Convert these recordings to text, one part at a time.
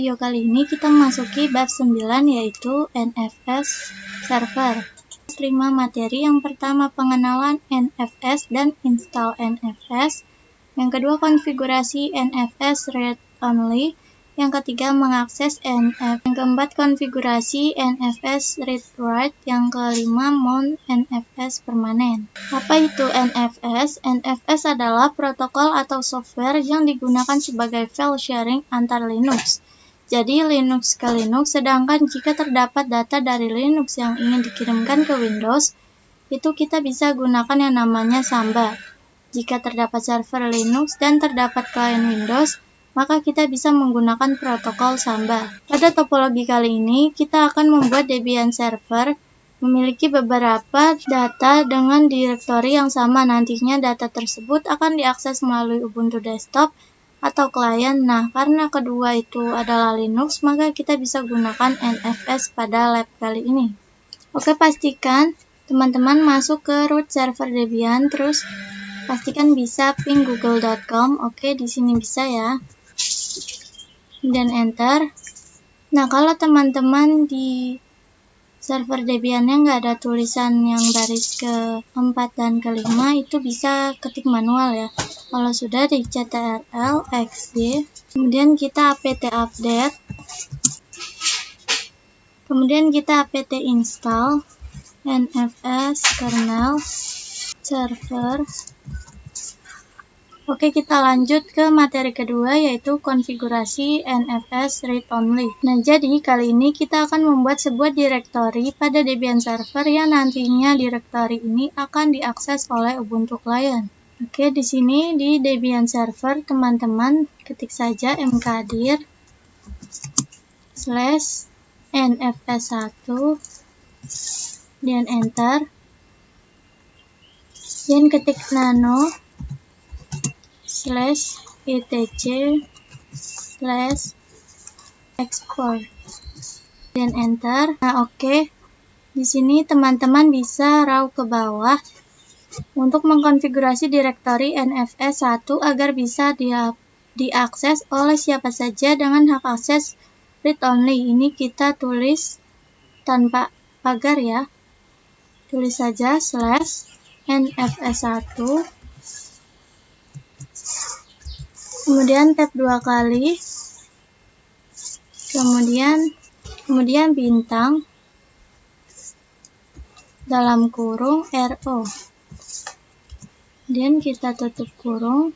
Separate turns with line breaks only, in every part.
video kali ini kita memasuki bab 9 yaitu NFS server. Terima materi yang pertama pengenalan NFS dan install NFS. Yang kedua konfigurasi NFS read only. Yang ketiga mengakses NFS. Yang keempat konfigurasi NFS read write. Yang kelima mount NFS permanen. Apa itu NFS? NFS adalah protokol atau software yang digunakan sebagai file sharing antar Linux. Jadi Linux ke Linux, sedangkan jika terdapat data dari Linux yang ingin dikirimkan ke Windows, itu kita bisa gunakan yang namanya Samba. Jika terdapat server Linux dan terdapat klien Windows, maka kita bisa menggunakan protokol Samba. Pada topologi kali ini, kita akan membuat Debian server memiliki beberapa data dengan direktori yang sama. Nantinya data tersebut akan diakses melalui Ubuntu desktop atau klien. Nah, karena kedua itu adalah Linux, maka kita bisa gunakan NFS pada lab kali ini. Oke, pastikan teman-teman masuk ke root server Debian, terus pastikan bisa ping google.com. Oke, di sini bisa ya. Dan enter. Nah, kalau teman-teman di server Debiannya nggak ada tulisan yang baris ke-4 dan ke-5, itu bisa ketik manual ya. Kalau sudah di ctrl xd, kemudian kita apt update, kemudian kita apt install nfs kernel server. Oke, kita lanjut ke materi kedua yaitu konfigurasi NFS read only. Nah, jadi kali ini kita akan membuat sebuah direktori pada Debian server yang nantinya direktori ini akan diakses oleh Ubuntu client. Oke, di sini di Debian server teman-teman ketik saja mkdir /nfs1 dan enter. Dan ketik nano /etc/export dan enter. Nah, oke. Di sini teman-teman bisa raw ke bawah untuk mengkonfigurasi direktori NFS1 agar bisa diakses oleh siapa saja dengan hak akses read only. Ini kita tulis tanpa pagar ya. Tulis saja /nfs1. Kemudian tab 2 kali, kemudian bintang dalam kurung RO. Kemudian kita tutup kurung,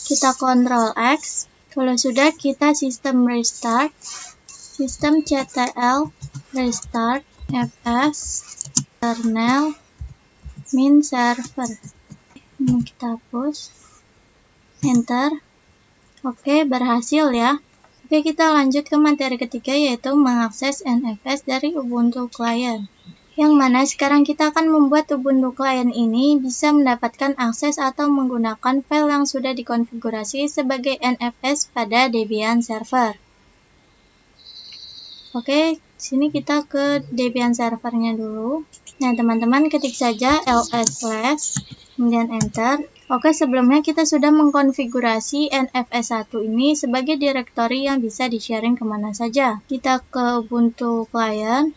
kita Ctrl X. Kalau sudah, kita sistem restart, sistem ctl restart fs kernel min server. Ini kita hapus. Enter. Oke, berhasil ya. Oke, kita lanjut ke materi ketiga yaitu mengakses NFS dari Ubuntu client. Yang mana sekarang kita akan membuat Ubuntu client ini bisa mendapatkan akses atau menggunakan file yang sudah dikonfigurasi sebagai NFS pada Debian server. Oke, sini kita ke Debian servernya dulu. Nah, teman-teman ketik saja ls/ kemudian enter. Oke, sebelumnya kita sudah mengkonfigurasi NFS1 ini sebagai direktori yang bisa di-sharing kemana saja. Kita ke Ubuntu Client.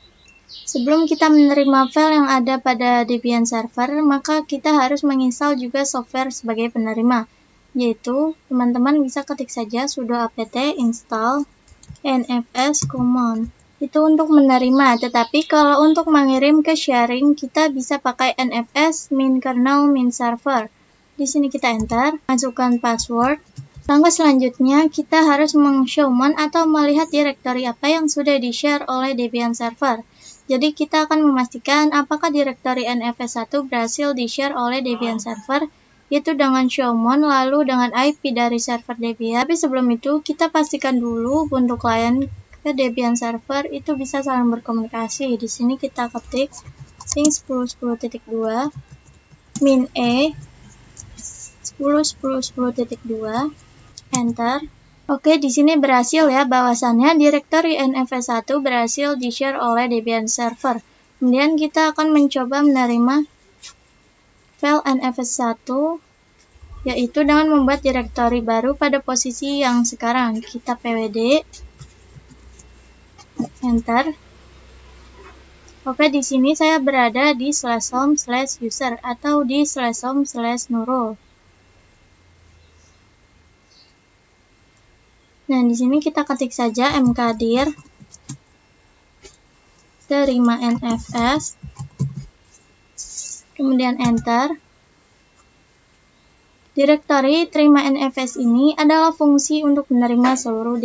Sebelum kita menerima file yang ada pada Debian server, maka kita harus menginstal juga software sebagai penerima. Yaitu, teman-teman bisa ketik saja sudo apt install nfs common. Itu untuk menerima, tetapi kalau untuk mengirim ke sharing, kita bisa pakai nfs min kernel min server. Di sini kita enter, masukkan password. Langkah selanjutnya, kita harus meng-showman atau melihat direktori apa yang sudah di-share oleh Debian server. Jadi kita akan memastikan apakah direktori NFS1 berhasil di-share oleh Debian server, yaitu dengan showman lalu dengan IP dari server Debian. Tapi sebelum itu, kita pastikan dulu Ubuntu client ke Debian server itu bisa saling berkomunikasi. Di sini kita ketik sing 10.10.2 min e 10.10.10.2 enter. Oke, di sini berhasil ya, bahwasannya direktori NFS1 berhasil di-share oleh Debian server. Kemudian kita akan mencoba menerima file NFS1 yaitu dengan membuat direktori baru pada posisi yang sekarang. Kita pwd, enter. Oke, di sini saya berada di /home/user atau di /home/nurul. Nah, di sini kita ketik saja mkdir terima NFS, kemudian enter. Direktori terima NFS ini adalah fungsi untuk menerima seluruh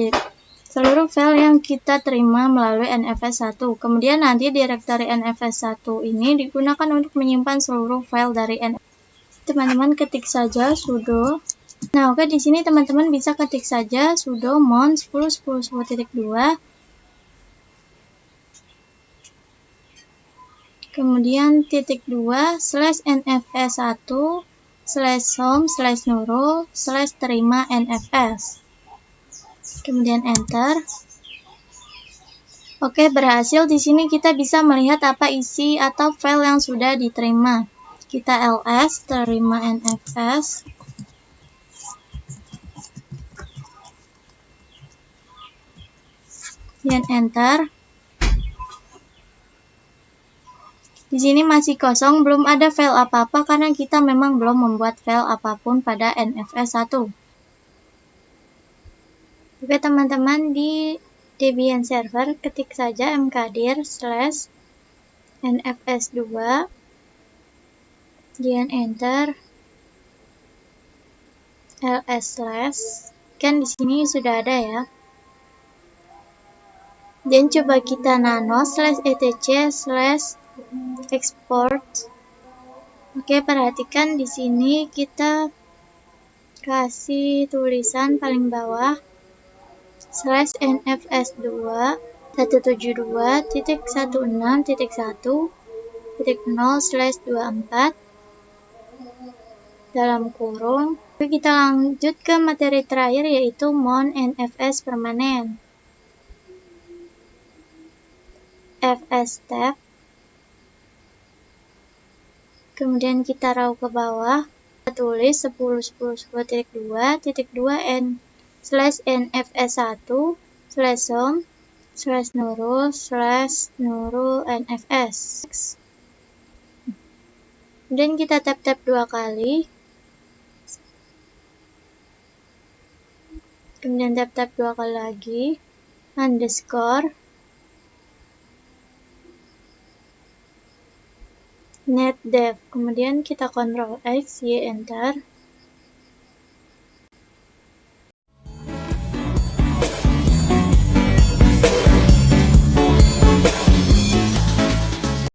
file yang kita terima melalui NFS1. Kemudian nanti direktori NFS1 ini digunakan untuk menyimpan seluruh file dari NFS. Teman-teman ketik saja sudo. Nah, oke, di sini teman-teman bisa ketik saja sudo mon 10.10.10.2. Kemudian /2 /nfs1 /home/nurul /terima nfs. Kemudian enter. Oke, berhasil. Di sini kita bisa melihat apa isi atau file yang sudah diterima. Kita ls terima nfs. Kemudian enter. Di sini masih kosong, belum ada file apa-apa karena kita memang belum membuat file apapun pada NFS1. Oke teman-teman, di Debian server ketik saja mkdir /nfs2, kemudian enter, ls/, kan di sini sudah ada ya. Dan coba kita nano /etc/export. Oke, perhatikan di sini kita kasih tulisan paling bawah /nfs2 172.16.1.0/24 dalam kurung. Kita lanjut ke materi terakhir yaitu mon nfs permanen. fs tab. Kemudian kita raut ke bawah. Kita tulis 10.10.2.2n/nfs1/home/nurul/nurul-nfs. Kemudian kita tap-tap 2 kali. Kemudian tap-tap 2 kali lagi. Underscore. netdev. Kemudian kita Ctrl X, Y, enter.